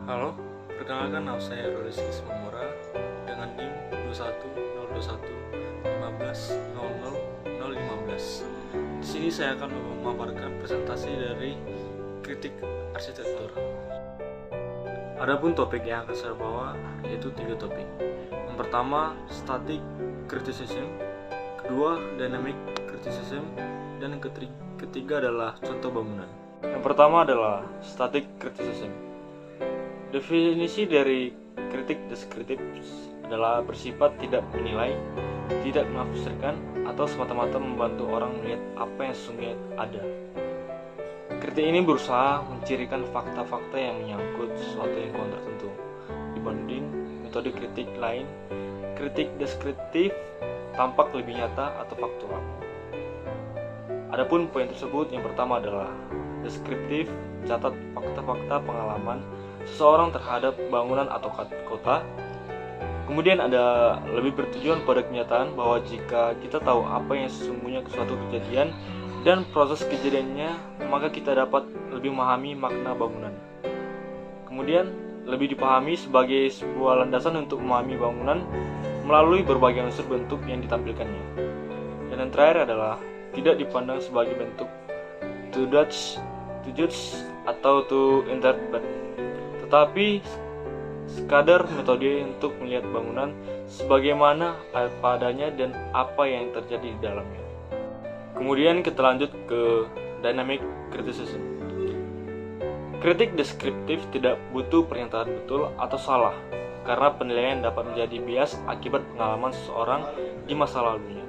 Halo, perkenalkan nama saya Rolis Ismamura dengan NIM 2102115000015. Di sini saya akan memaparkan presentasi dari kritik arsitektur. Adapun topik yang akan saya bawa yaitu 3 topik. Yang pertama, static criticism, kedua, dynamic criticism, dan yang ketiga adalah contoh bangunan. Yang pertama adalah static criticism. Definisi dari kritik deskriptif adalah bersifat tidak menilai, tidak menafsirkan, atau semata-mata membantu orang melihat apa yang sesungguhnya ada. Kritik ini berusaha mencirikan fakta-fakta yang menyangkut sesuatu lingkungan tertentu dibanding metode kritik lain. Kritik deskriptif tampak lebih nyata atau faktual. Adapun poin tersebut, yang pertama adalah deskriptif, catat fakta-fakta pengalaman seseorang terhadap bangunan atau kota. Kemudian ada lebih bertujuan pada kenyataan bahwa jika kita tahu apa yang sesungguhnya suatu kejadian dan proses kejadiannya, maka kita dapat lebih memahami makna bangunan. Kemudian lebih dipahami sebagai sebuah landasan untuk memahami bangunan melalui berbagai unsur bentuk yang ditampilkannya. Dan yang terakhir adalah tidak dipandang sebagai bentuk to judge atau to interpret, tetapi sekadar metode untuk melihat bangunan sebagaimana apa adanya dan apa yang terjadi di dalamnya. Kemudian kita lanjut ke dynamic criticism. Kritik deskriptif tidak butuh pernyataan betul atau salah, karena penilaian dapat menjadi bias akibat pengalaman seseorang di masa lalunya.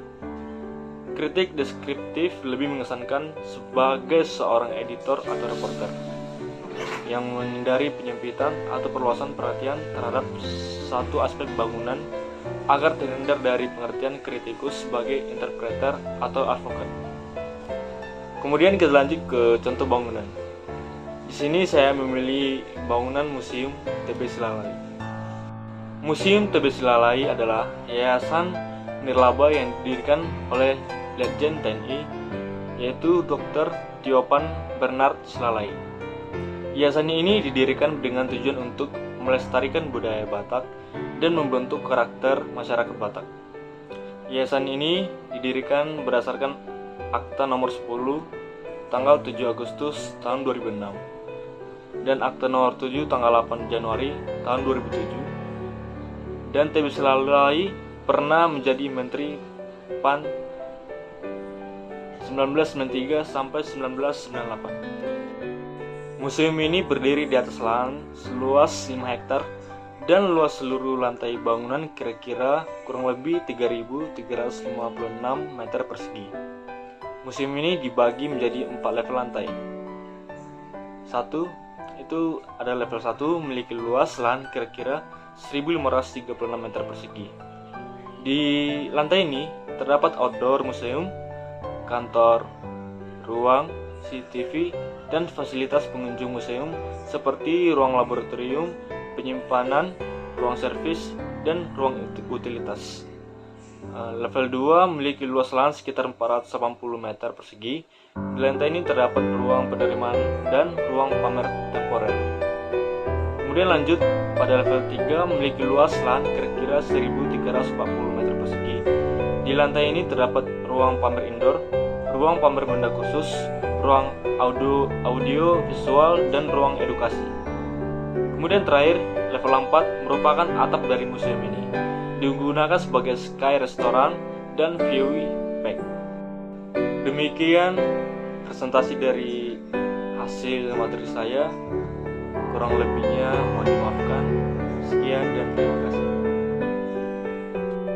Kritik deskriptif lebih mengesankan sebagai seorang editor atau reporter yang menghindari penyempitan atau perluasan perhatian terhadap satu aspek bangunan agar terhindar dari pengertian kritikus sebagai interpreter atau advokat. Kemudian kita lanjut ke contoh bangunan. Di sini saya memilih bangunan Museum TB Silalai. Museum TB Silalai adalah yayasan nirlaba yang didirikan oleh Letjen TNI, yaitu Dr. Tiopan Bernard Silalai. Yayasan ini didirikan dengan tujuan untuk melestarikan budaya Batak dan membentuk karakter masyarakat Batak. Yayasan ini didirikan berdasarkan Akta Nomor 10 tanggal 7 Agustus tahun 2006 dan Akta Nomor 7 tanggal 8 Januari tahun 2007. Dan TB Silalai pernah menjadi Menteri PAN 1993 sampai 1998. Museum ini berdiri di atas lahan seluas 5 hektar dan luas seluruh lantai bangunan kira-kira kurang lebih 3.356 meter persegi. Museum ini dibagi menjadi 4 level lantai. Itu ada level 1 memiliki luas lahan kira-kira 1.536 meter persegi. Di lantai ini terdapat outdoor museum, kantor, ruang CCTV, dan fasilitas pengunjung museum seperti ruang laboratorium, penyimpanan, ruang servis, dan ruang utilitas. Level 2 memiliki luas lahan sekitar 480 meter persegi. Di lantai ini terdapat ruang penerimaan dan ruang pamer temporer. Kemudian lanjut pada level 3 memiliki luas lahan kira-kira 1.340 meter persegi. Di lantai ini terdapat ruang pamer indoor, ruang pamer benda khusus, ruang audio visual, dan ruang edukasi. Kemudian terakhir, level 4 merupakan atap dari museum ini. Digunakan sebagai sky restoran dan view pack. Demikian presentasi dari hasil materi saya. Kurang lebihnya mohon dimaafkan. Sekian dan terima kasih.